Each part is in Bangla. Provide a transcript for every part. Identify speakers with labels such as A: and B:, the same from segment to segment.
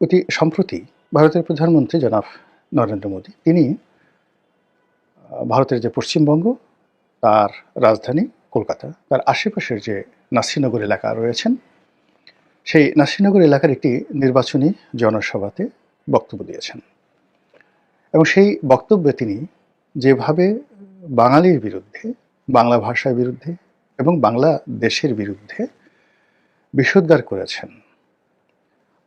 A: অতি সম্প্রতি ভারতের প্রধানমন্ত্রী জনাব নরেন্দ্র মোদী তিনি ভারতের যে পশ্চিমবঙ্গ তার রাজধানী কলকাতা তার আশেপাশের যে নাসিরনগর এলাকা রয়েছেন সেই নাসিরনগর এলাকার একটি নির্বাচনী জনসভাতে বক্তব্য দিয়েছেন এবং সেই বক্তব্যে তিনি যেভাবে বাঙালির বিরুদ্ধে বাংলা ভাষার বিরুদ্ধে এবং বাংলা দেশের বিরুদ্ধে বিষোদ্গার করেছেন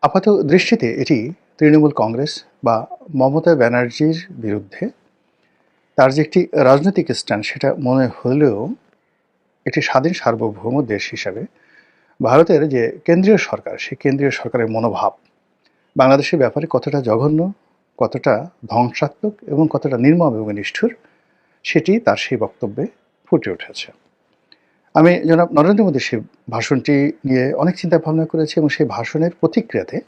A: আপাত দৃষ্টিতে এটি তৃণমূল কংগ্রেস বা মমতা ব্যানার্জির বিরুদ্ধে তার যে একটি রাজনৈতিক স্ট্যান্ড সেটা মনে হলেও এটি স্বাধীন সার্বভৌম দেশ হিসাবে ভারতের যে কেন্দ্রীয় সরকার সেই কেন্দ্রীয় সরকারের মনোভাব বাংলাদেশের ব্যাপারে কতটা জঘন্য কতটা ধ্বংসাত্মক এবং কতটা নির্মম এবং নিষ্ঠুর সেটি তার সেই বক্তব্যে ফুটে উঠেছে আমি জনাব নরেন্দ্র মোদীর সেই ভাষণটি নিয়ে অনেক চিন্তা ভাবনা করেছি এবং সেই ভাষণের প্রতিক্রিয়াতে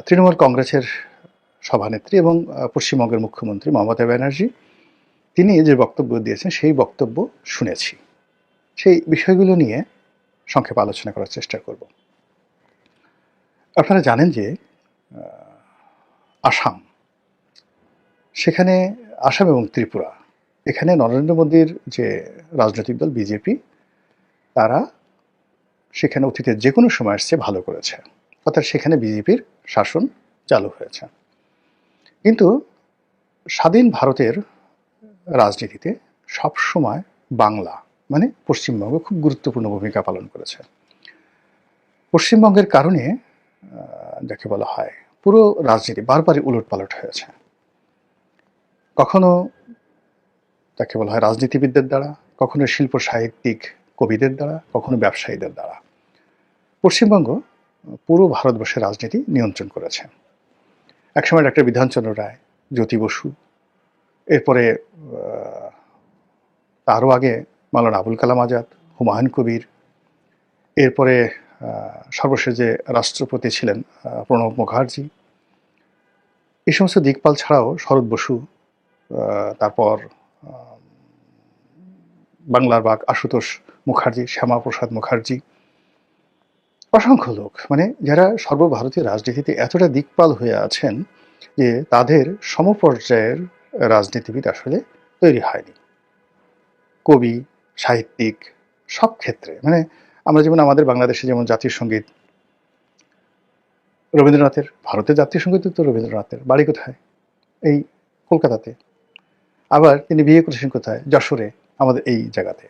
A: তৃণমূল কংগ্রেসের সভানেত্রী এবং পশ্চিমবঙ্গের মুখ্যমন্ত্রী মমতা ব্যানার্জি তিনি যে বক্তব্য দিয়েছেন সেই বক্তব্য শুনেছি সেই বিষয়গুলো নিয়ে সংক্ষেপে আলোচনা করার চেষ্টা করব আপনারা জানেন যে আসাম সেখানে আসাম এবং ত্রিপুরা এখানে নরেন্দ্র মোদীর যে রাজনৈতিক দল বিজেপি তারা সেখানে অতীতে যে কোনো সময় আসছে ভালো করেছে অর্থাৎ সেখানে বিজেপির শাসন চালু হয়েছে কিন্তু স্বাধীন ভারতের রাজনীতিতে সবসময় বাংলা মানে পশ্চিমবঙ্গ খুব গুরুত্বপূর্ণ ভূমিকা পালন করেছে পশ্চিমবঙ্গের কারণে যাকে বলা হয় পুরো রাজনীতি বারবারই উলটপালট হয়েছে কখনো যাকে বলা হয় রাজনীতিবিদদের দ্বারা কখনো শিল্প সাহিত্যিক কবিদের দ্বারা কখনো ব্যবসায়ীদের দ্বারা পশ্চিমবঙ্গ পুরো ভারতবর্ষের রাজনীতি নিয়ন্ত্রণ করেছে একসময় ডাক্তার বিধানচন্দ্র রায় জ্যোতি বসু এরপরে তারও আগে মাওলানা আবুল কালাম আজাদ হুমায়ুন কবির এরপরে সর্বশেষ যে রাষ্ট্রপতি ছিলেন প্রণব মুখার্জি এই সমস্ত দিকপাল ছাড়াও শরৎ বসু তারপর বাংলার বাগ আশুতোষ মুখার্জি শ্যামাপ্রসাদ মুখার্জি অসংখ্য লোক মানে যারা সর্বভারতীয় রাজনীতিতে এতটা দিকপাল হয়ে আছেন যে তাদের সমপর্যায়ের রাজনীতিবিদ আসলে তৈরি হয়নি কবি সাহিত্যিক সব ক্ষেত্রে মানে আমরা যেমন আমাদের বাংলাদেশে যেমন জাতীয় সঙ্গীত রবীন্দ্রনাথের ভারতের জাতীয় সঙ্গীত তো রবীন্দ্রনাথের বাড়ি কোথায় এই কলকাতাতে আবার তিনি বিয়ে করেছেন কোথায় যশোরে আমাদের এই জায়গাতে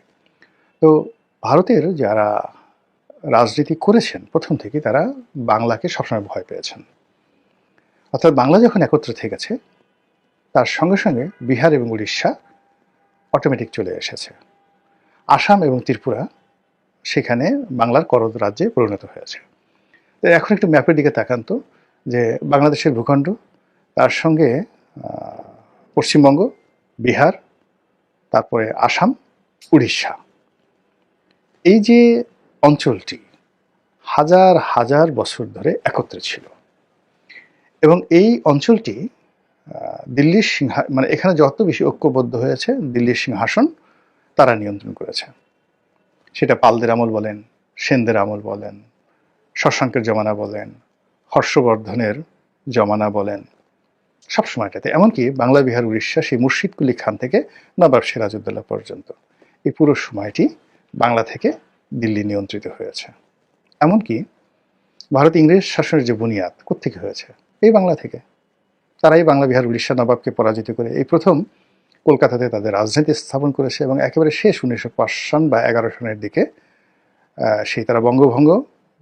A: তো ভারতের যারা রাজনীতি করেছেন প্রথম থেকে তারা বাংলাকে সবসময় ভয় পেয়েছেন অর্থাৎ বাংলা যখন একত্র থেকেছে তার সঙ্গে সঙ্গে বিহার এবং উড়িষ্যা অটোমেটিক চলে এসেছে আসাম এবং ত্রিপুরা সেখানে বাংলার করদ রাজ্যে পরিণত হয়েছে এখন একটু ম্যাপের দিকে তাকান তো যে বাংলাদেশের ভূখণ্ড তার সঙ্গে পশ্চিমবঙ্গ বিহার তারপরে আসাম উড়িষ্যা এই যে অঞ্চলটি হাজার হাজার বছর ধরে একত্রে ছিল এবং এই অঞ্চলটি দিল্লির মানে এখানে যত বেশি ঐক্যবদ্ধ হয়েছে দিল্লির সিংহাসন তারা নিয়ন্ত্রণ করেছে সেটা পালদের আমল বলেন সেনদের আমল বলেন শশাঙ্কের জমানা বলেন হর্ষবর্ধনের জমানা বলেন সবসময়টাতে এমনকি বাংলা বিহার উড়িষ্যা সেই মুর্শিদ কুলি খান থেকে নবাব সিরাজউদ্দৌলা পর্যন্ত এই পুরো সময়টি বাংলা থেকে দিল্লি নিয়ন্ত্রিত হয়েছে এমনকি ভারত ইংরেজ শাসনের যে বুনিয়াদ কোত্থেকে হয়েছে এই বাংলা থেকে তারাই বাংলা বিহার উড়িষ্যা নবাবকে পরাজিত করে এই প্রথম কলকাতাতে তাদের রাজনীতি স্থাপন করেছে এবং একেবারে শেষ 1905 সন বা 11 সনের দিকে সেই তারা বঙ্গভঙ্গ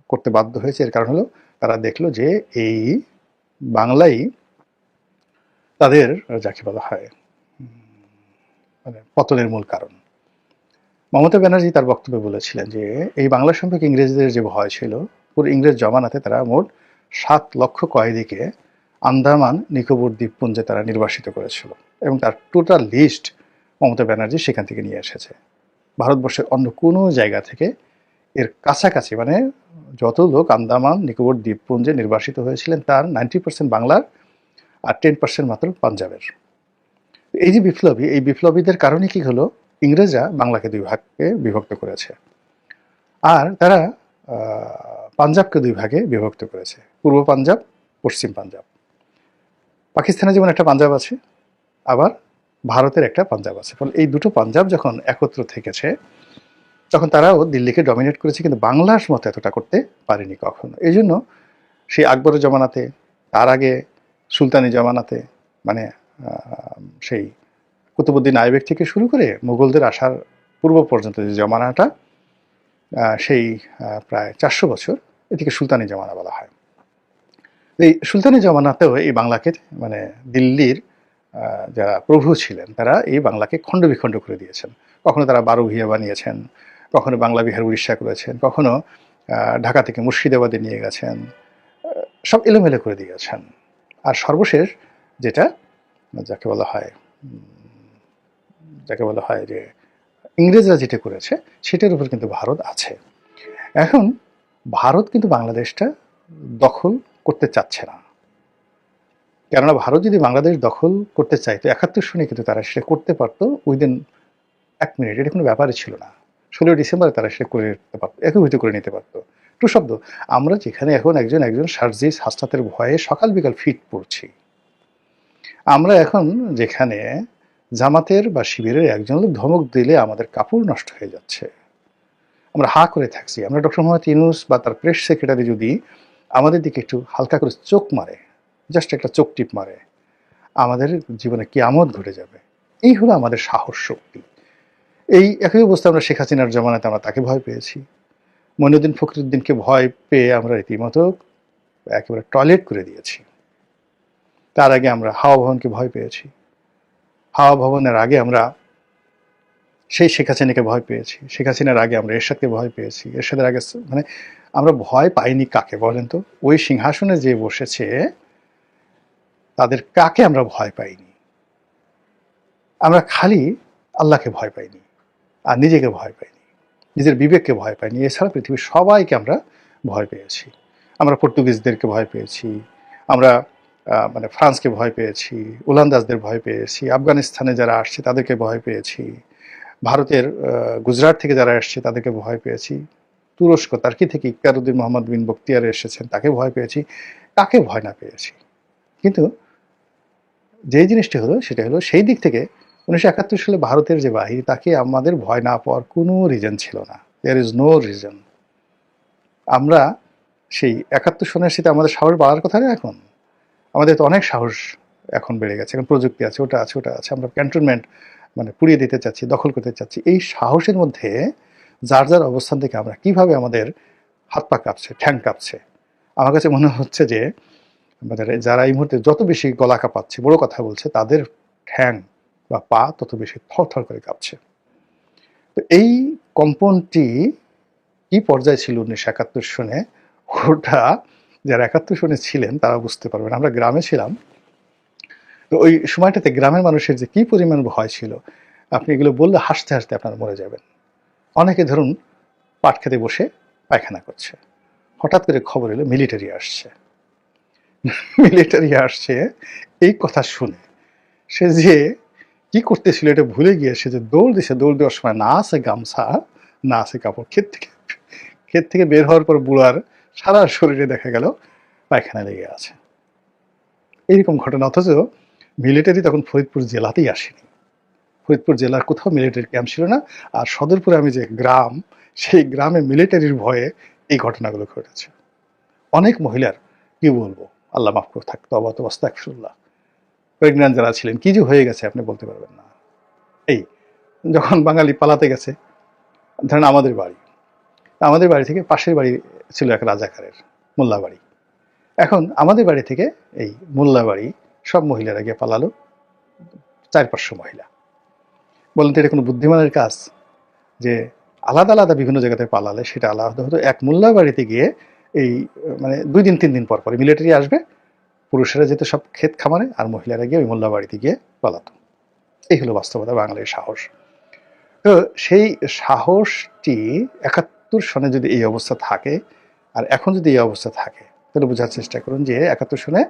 A: করতে বাধ্য হয়েছে এর কারণ হলো তারা দেখলো যে এই বাংলাই তাদের যাকে বলা হয় মানে পতনের মূল কারণ মমতা ব্যানার্জি তার বক্তব্যে বলেছিলেন যে এই বাংলা সম্পর্কে ইংরেজদের যে ভয় ছিল পুরো ইংরেজ জমানাতে তারা মোট 7 লক্ষ কয়েদিকে আন্দামান নিকোবর দ্বীপপুঞ্জে তারা নির্বাসিত করেছিল এবং তার টোটাল লিস্ট মমতা ব্যানার্জি সেখান থেকে নিয়ে এসেছে ভারতবর্ষের অন্য কোনো জায়গা থেকে এর কাছাকাছি মানে যত লোক আন্দামান নিকোবর দ্বীপপুঞ্জে নির্বাসিত হয়েছিলেন তার 90% বাংলার আর 10% মাত্র পাঞ্জাবের এই যে বিপ্লবী এই বিপ্লবীদের কারণে কি হলো ইংরেজরা বাংলাকে 2 ভাগে বিভক্ত করেছে আর তারা পাঞ্জাবকে 2 ভাগে বিভক্ত করেছে পূর্ব পাঞ্জাব, পশ্চিম পাঞ্জাব। পাকিস্তানে যেমন একটা পাঞ্জাব আছে, আবার ভারতের একটা পাঞ্জাব আছে। ফলে এই দুটো পাঞ্জাব যখন একত্র থেকেছে তখন তারাও দিল্লিকে ডমিনেট করেছে, কিন্তু বাংলার মতো এতটা করতে পারেনি কখনো। এই জন্য সেই আকবরের জমানাতে, তার আগে সুলতানি জমানাতে, মানে সেই কুতুবুদ্দিন আইবেক থেকে শুরু করে মুঘলদের আসার পূর্ব পর্যন্ত যে জমানাটা, সেই প্রায় 400 বছর, এটিকে সুলতানি জমানা বলা হয়। এই সুলতানি জমানাতেও এই বাংলাকে, মানে দিল্লির যারা প্রভু ছিলেন তারা এই বাংলাকে খণ্ড বিখণ্ড করে দিয়েছেন। কখনো তারা 12 ভূঁইয়া বানিয়েছেন, কখনো বাংলা বিহার উড়িষ্যা করেছেন, কখনো ঢাকা থেকে মুর্শিদাবাদে নিয়ে গেছেন, সব এলোমেলো করে দিয়েছেন। আর সর্বশেষ যেটা যাকে বলা হয় যে ইংরেজরা যেটা করেছে সেটার উপর কিন্তু ভারত আছে। এখন ভারত কিন্তু বাংলাদেশটা দখল করতে চাচ্ছে না, কেননা ভারত যদি বাংলাদেশ দখল করতে চাইতো 71 সনে কিন্তু তারা সেটা করতে পারতো উইদিন 1 মিনিট। এটা কোনো ব্যাপারই ছিল না। 16 ডিসেম্বরে তারা সেটা করে নিতে পারতো, একীভূত করে নিতে পারতো। টু শব্দ, আমরা যেখানে এখন একজন সার্জিস হাসনাতের ভয়ে সকাল বিকাল ফিট পড়ছি, আমরা এখন যেখানে জামাতের বা শিবিরের একজন লোক ধমক দিলে আমাদের কাপড় নষ্ট হয়ে যাচ্ছে, আমরা হা করে থাকছি, আমরা ডক্টর মোহাম্মদ ইউনূস বা তার প্রেস সেক্রেটারি যদি আমাদের দিকে একটু হালকা করে চোখ মারে, জাস্ট একটা চোখ টিপ মারে, আমাদের জীবনে কিয়ামত ঘটে যাবে। এই হলো আমাদের সাহস শক্তি। এই একই অবস্থা আমরা শেখ হাসিনার জমানাতে আমরা তাকে ভয় পেয়েছি, মঈনুদ্দিন ফখরুদ্দিনকে ভয় পেয়ে আমরা রীতিমতো একেবারে টয়লেট করে দিয়েছি। তার আগে আমরা হাওয়া ভবনকে ভয় পেয়েছি, হাওয়া ভবনের আগে আমরা সেই শেখ হাসিনাকে ভয় পেয়েছি, শেখ হাসিনার আগে আমরা এরশাদকে ভয় পেয়েছি, এরশাদের আগে, মানে আমরা ভয় পাইনি কাকে বলেন তো? ওই সিংহাসনে যে বসেছে তাদের কাকে আমরা ভয় পাইনি? আমরা খালি আল্লাহকে ভয় পাইনি, আর নিজেকে ভয় পাইনি, নিজের বিবেককে ভয় পাইনি। এছাড়া পৃথিবীর সবাইকে আমরা ভয় পেয়েছি। আমরা পর্তুগিজদেরকে ভয় পেয়েছি, আমরা মানে ফ্রান্সকে ভয় পেয়েছি, ওলন্দাজদের ভয় পেয়েছি, আফগানিস্তানে যারা আসছে তাদেরকে ভয় পেয়েছি, ভারতের গুজরাট থেকে যারা আসছে তাদেরকে ভয় পেয়েছি, তুরস্ক তার্কি থেকে ইকবারউদ্দিন মোহাম্মদ বিন বখতিয়ার এসেছেন তাকে ভয় পেয়েছি, কাকে ভয় না পেয়েছি? কিন্তু যে জিনিসটি হলো সেটা হলো সেই দিক থেকে 1971 সালে ভারতের যে বাহিনী, তাকে আমাদের ভয় না পাওয়ার কোনো রিজন ছিল না। There is no reason. আমরা সেই 71 সনের সাথে আমাদের সাহস বাড়ার কথা না, এখন আমাদের তো অনেক সাহস এখন বেড়ে গেছে, এখন প্রযুক্তি আছে, ওটা আছে, ওটা আছে, আমরা ক্যান্টনমেন্ট মানে পুড়িয়ে দিতে চাচ্ছি, দখল করতে চাচ্ছি। এই সাহসের মধ্যে যার যার অবস্থান থেকে আমরা কিভাবে আমাদের হাত পা কাঁপছে, ঠ্যাং কাঁপছে। আমার কাছে মনে হচ্ছে যে আমাদের যারা এই মুহূর্তে যত বেশি গলা কাঁপাচ্ছে, বড় কথা বলছে, তাদের ঠ্যাং বা পা তত বেশি থরথর করে কাঁপছে। তো এই কম্পনটি কি পর্যায়ে ছিল 1971 সনে, ওটা যারা 71 সনে ছিলেন তারা বুঝতে পারবেন। আমরা গ্রামে ছিলাম, তো ওই সময়টাতে গ্রামের মানুষের যে কি পরিমাণ ভয় ছিল, আপনি এগুলো বললে হাসতে হাসতে আপনারা মরে যাবেন। অনেকে ধরুন পাট খেতে বসে পায়খানা করছে, হঠাৎ করে খবর এলো মিলিটারি আসছে। মিলিটারি আসছে এই কথা শুনে সে যে কি করতেছিল এটা ভুলে গিয়ে সে যে দৌড় দিছে, দৌড় দেওয়ার সময় না আছে গামছা, না আছে কাপড়, ক্ষেত থেকে বের হওয়ার পর বুড়ার সারা শরীরে দেখা গেল পায়খানা লেগে আছে। এইরকম ঘটনা। অথচ মিলিটারি তখন ফরিদপুর জেলাতেই আসেনি, ফরিদপুর জেলার কোথাও মিলিটারি ক্যাম্প ছিল না। আর সদরপুরে আমি যে গ্রাম, সেই গ্রামে মিলিটারির ভয়ে এই ঘটনাগুলো ঘটেছে। অনেক মহিলার কি বলবো, আল্লাহ মাফ করে থাকতো, অবাত আস্তাগফিরুল্লাহ, প্রেগন্যান্ট যারা ছিলেন, কি যে হয়ে গেছে আপনি বলতে পারবেন না। এই যখন বাঙালি পালাতে গেছে, ধরেন আমাদের বাড়ি থেকে পাশের বাড়ি ছিল এক রাজাকারের, মোল্লা বাড়ি। এখন আমাদের বাড়ি থেকে এই মোল্লা বাড়ি সব মহিলারা গিয়ে পালালো, 400-500 মহিলা। বলেন তো এটা কোনো বুদ্ধিমানের কাজ? যে আলাদা আলাদা বিভিন্ন জায়গাতে পালালে সেটা আলাদা হতো। এক মোল্লা বাড়িতে গিয়ে এই মানে 2 দিন 3 দিন পর পরে মিলিটারি আসবে, পুরুষেরা যেত সব ক্ষেত খামারে, আর মহিলারা গিয়ে ওই মোল্লা বাড়িতে গিয়ে পালাতো। এই হলো বাস্তবতা, বাঙালির সাহস। তো সেই সাহসটি 71 সনে যদি এই অবস্থা থাকে, আর এখন যদি এই অবস্থা থাকে, তাহলে বোঝার চেষ্টা করুন যে 71 সনে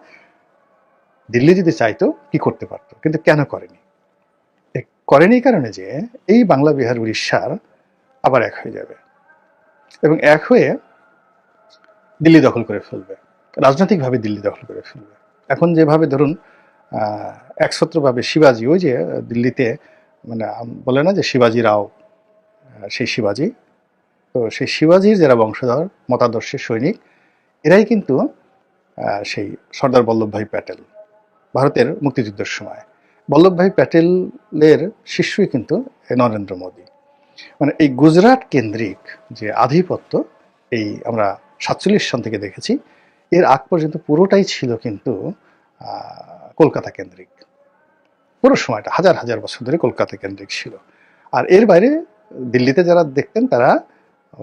A: দিল্লি যদি চাইতো কি করতে পারতো, কিন্তু কেন করেনি? করেনি কারণে যে এই বাংলা বিহার উড়িষ্যার আবার এক হয়ে যাবে এবং এক হয়ে দিল্লি দখল করে ফেলবে। রাজনৈতিকভাবে দিল্লি দখল করে ফেলবে। এখন যেভাবে ধরুন একছত্রভাবে শিবাজি, ওই যে দিল্লিতে মানে বলে না যে শিবাজি রাও, সেই শিবাজি, তো সেই শিবাজির যারা বংশধর মতাদর্শের সৈনিক, এরাই কিন্তু সেই সর্দার বল্লভভাই প্যাটেল, ভারতের মুক্তিযুদ্ধের সময় বল্লভভাই প্যাটেলের শিষ্যই কিন্তু নরেন্দ্র মোদী। মানে এই গুজরাট কেন্দ্রিক যে আধিপত্য, এই আমরা 47 সন থেকে দেখেছি, এর আগ পর্যন্ত পুরোটাই ছিল কিন্তু কলকাতা কেন্দ্রিক। পুরো সময়টা হাজার হাজার বছর ধরে কলকাতা কেন্দ্রিক ছিল। আর এর বাইরে দিল্লিতে যারা দেখতেন তারা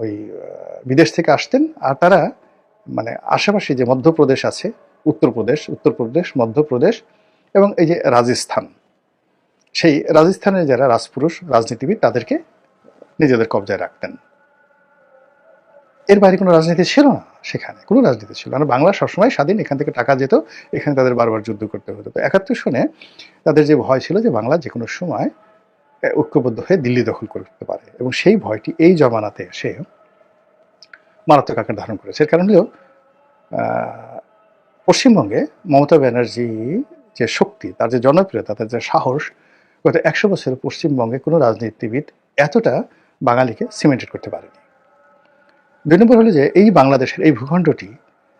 A: ওই বিদেশ থেকে আসতেন, আর তারা মানে আশেপাশে যে মধ্যপ্রদেশ আছে, উত্তরপ্রদেশ, মধ্যপ্রদেশ এবং এই যে রাজস্থান, সেই রাজস্থানের যারা রাজপুরুষ রাজনীতিবিদ তাদেরকে নিজেদের কবজায় রাখতেন। এর বাইরে কোনো রাজনীতি ছিল না, সেখানে কোনো রাজনীতি ছিল না। বাংলা সবসময় স্বাধীন, এখান থেকে টাকা যেত, এখানে তাদের বারবার যুদ্ধ করতে হতো। তো 71 সনে তাদের যে ভয় ছিল যে বাংলা যে কোনো সময় ঐক্যবদ্ধ হয়ে দিল্লি দখল করতে পারে, এবং সেই ভয়টি এই জমানাতে এসে মারাত্মক আকার ধারণ করেছে। এর কারণ হলো পশ্চিমবঙ্গে মমতা ব্যানার্জি যে শক্তি, তার যে জনপ্রিয়তা, তার যে সাহস, গত 100 বছরে পশ্চিমবঙ্গে কোনো রাজনীতিবিদ এতটা বাঙালিকে সিমেন্টেড করতে পারেনি। 2 নম্বর হলো যে এই বাংলাদেশের এই ভূখণ্ডটি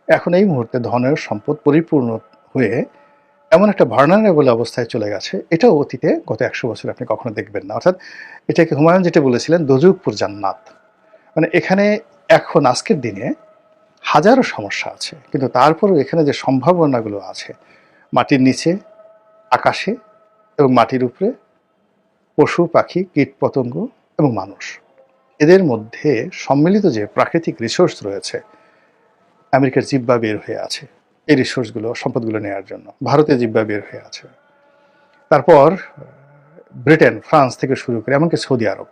A: এখন এই মুহূর্তে ধনের সম্পদ পরিপূর্ণ হয়ে এমন একটা ভার্নারেবল অবস্থায় চলে গেছে, এটাও অতীতে গত 100 বছর আপনি কখনো দেখবেন না। অর্থাৎ এটাকে হুমায়ুন যেটা বলেছিলেন দোজখপুর জান্নাত, মানে এখানে এখন আজকের দিনে হাজারো সমস্যা আছে, কিন্তু তারপরেও এখানে যে সম্ভাবনাগুলো আছে, মাটির নিচে, আকাশে এবং মাটির উপরে, পশু পাখি কীট পতঙ্গ এবং মানুষ, এদের মধ্যে সম্মিলিত যে প্রাকৃতিক রিসোর্স রয়েছে, আমেরিকার জিহ্বা বের হয়ে আছে এই রিসোর্সগুলো, সম্পদগুলো নেওয়ার জন্য, ভারতের জিহ্বা বের হয়ে আছে, তারপর ব্রিটেন, ফ্রান্স থেকে শুরু করে এমনকি সৌদি আরব,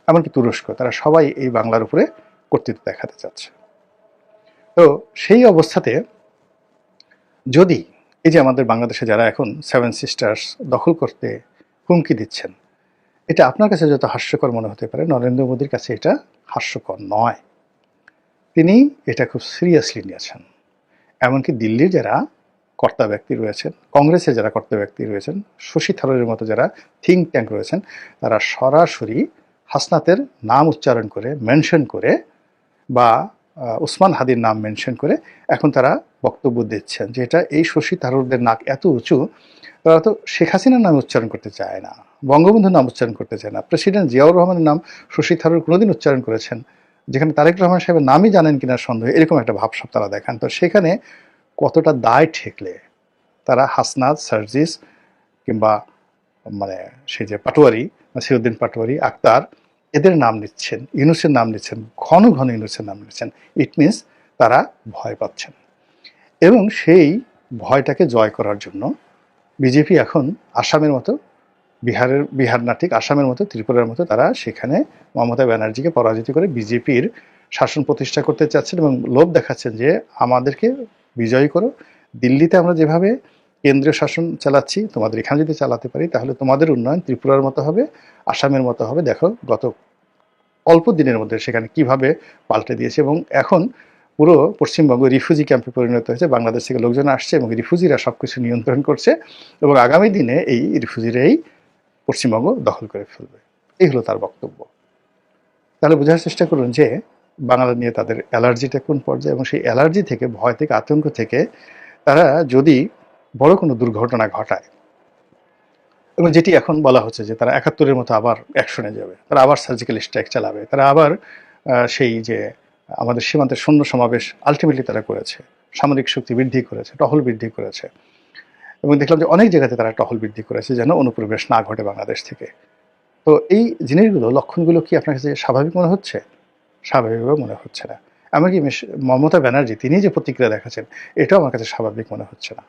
A: এমনকি তুরস্ক, তারা সবাই এই বাংলার উপরে কর্তৃত্ব দেখাতে চাচ্ছে। তো সেই অবস্থাতে যদি এই যে আমাদের বাংলাদেশে যারা এখন 7 সিস্টার্স দখল করতে হুমকি দিচ্ছেন, এটা আপনার কাছে যত হাস্যকর মনে হতে পারে, নরেন্দ্র মোদীর কাছে এটা হাস্যকর নয়। তিনি এটা খুব সিরিয়াসলি নিয়েছেন। এমনকি দিল্লির যারা কর্তা ব্যক্তি রয়েছেন, কংগ্রেসের যারা কর্তা ব্যক্তি রয়েছেন, শশী থারুরের মতো যারা থিঙ্ক ট্যাঙ্ক রয়েছেন, তারা সরাসরি হাসনাতের নাম উচ্চারণ করে, মেনশন করে, বা ওসমান হাদির নাম মেনশন করে এখন তারা বক্তব্য দিচ্ছেন যে এটা এই শশী থারুরদের নাক এত উঁচু, তারা তো শেখ হাসিনার নাম উচ্চারণ করতে চায় না, বঙ্গবন্ধুর নাম উচ্চারণ করতে চায় না, প্রেসিডেন্ট জিয়াউর রহমানের নাম শশী থারুর কোনোদিন উচ্চারণ করেছেন, যেখানে তারেক রহমান সাহেবের নামই জানেন কিনা সন্দেহ, এরকম একটা ভাবসাব তারা দেখান। তো সেখানে কতটা দায় ঠেকলে তারা হাসনাত, সার্জিস কিংবা মানে সেই যে পাটোয়ারি, নাসিরউদ্দিন পাটোয়ারি, আক্তার, এদের নাম নিচ্ছেন, ইউনূসের নাম নিচ্ছেন, ঘন ঘন ইউনূসের নাম নিচ্ছেন, ইট মিনস তারা ভয় পাচ্ছেন। এবং সেই ভয়টাকে জয় করার জন্য বিজেপি এখন আসামের মতো, বিহার না ঠিক আসামের মতো, ত্রিপুরার মতো তারা সেখানে মমতা ব্যানার্জিকে পরাজিত করে বিজেপির শাসন প্রতিষ্ঠা করতে চাচ্ছেন এবং লোভ দেখাচ্ছেন যে আমাদেরকে বিজয়ী করো, দিল্লিতে আমরা যেভাবে কেন্দ্রীয় শাসন চালাচ্ছি তোমাদের এখানে যদি চালাতে পারি তাহলে তোমাদের উন্নয়ন ত্রিপুরার মতো হবে, আসামের মতো হবে। দেখো গত অল্প দিনের মধ্যে সেখানে কিভাবে পাল্টে দিয়েছে, এবং এখন পুরো পশ্চিমবঙ্গ রিফিউজি ক্যাম্পে পরিণত হয়েছে। বাংলাদেশ থেকে লোকজন আসছে এবং রিফিউজিরা সব কিছু নিয়ন্ত্রণ করছে, এবং আগামী দিনে এই রিফিউজিরাই পশ্চিমবঙ্গ দখল করে ফেলবে। এই হলো তার বক্তব্য। তাহলে বোঝার চেষ্টা করুন যে বাংলা নিয়ে তাদের অ্যালার্জিটা কোন পর্যায়ে, এবং সেই অ্যালার্জি থেকে, ভয় থেকে, আতঙ্ক থেকে তারা যদি বড় কোনো দুর্ঘটনা ঘটায়, এবং যেটি এখন বলা হচ্ছে যে তারা 71-এর মতো আবার অ্যাকশনে যাবে, তারা আবার সার্জিক্যাল স্ট্রাইক চালাবে, তারা আবার সেই যে আমাদের সীমান্তের সৈন্য সমাবেশ আলটিমেটলি তারা করেছে, সামরিক শক্তি বৃদ্ধি করেছে, টহল বৃদ্ধি করেছে, এবং দেখলাম যে অনেক জায়গাতে তারা টহল বৃদ্ধি করেছে যেন অনুপ্রবেশ না ঘটে বাংলাদেশ থেকে। তো এই জিনিসগুলো, লক্ষণগুলো কি আপনার কাছে স্বাভাবিক মনে হচ্ছে? স্বাভাবিকভাবে মনে হচ্ছে না। এমনকি মমতা ব্যানার্জি তিনি যে প্রতিক্রিয়া দেখাচ্ছেন, এটাও আমার কাছে স্বাভাবিক মনে হচ্ছে না।